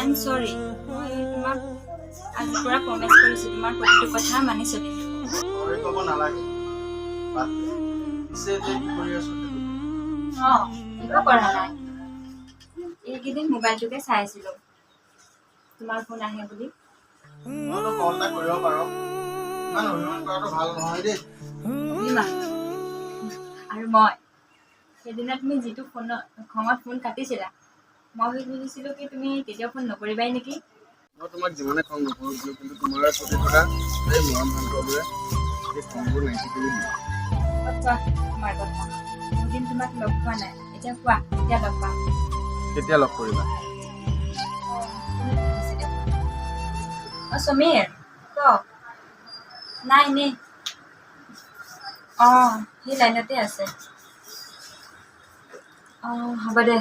I am চৰি মই তোমাক আজিৰ পৰা প্ৰমিছ কৰিছোঁ তোমাৰ প্ৰতিটো কথা মানি চলিম সৰি ক'ব নালাগে বাদ দে। পিছে এতিয়া কি কৰি আছো একো কৰা নাই এইকেইদিন মোবাইলটোকে চাই আছিলোঁ তোমাৰ ফোন আহে বুলি মইতো কল এটা কৰিব পাৰো ইমান অভিমান কৰাটো ভাল নহয় দেই অভিমান আৰু মই সেইদিনা তুমি যিটো খঙত ফোন কাটিছিলা মই বুজিছিলোঁ কি তুমি কেতিয়াও ফোন নকৰিবাই নেকি মই তোমাক যিমানে খং নকৰোঁ কিন্তু তোমাৰ প্ৰতি থকা এই মৰম ভালপোৱাবোৰে এই খংবোৰ নাইকিয়া কৰি দিয়ে কোৱা তোমাৰ কথা বহুদিন তোমাক লগ পোৱা নাই এতিয়া কোৱা কেতিয়া লগ পাম কেতিয়া লগ কৰিবা সমীৰ ক নাই নে সি লাইনতে আছে হ'ব দে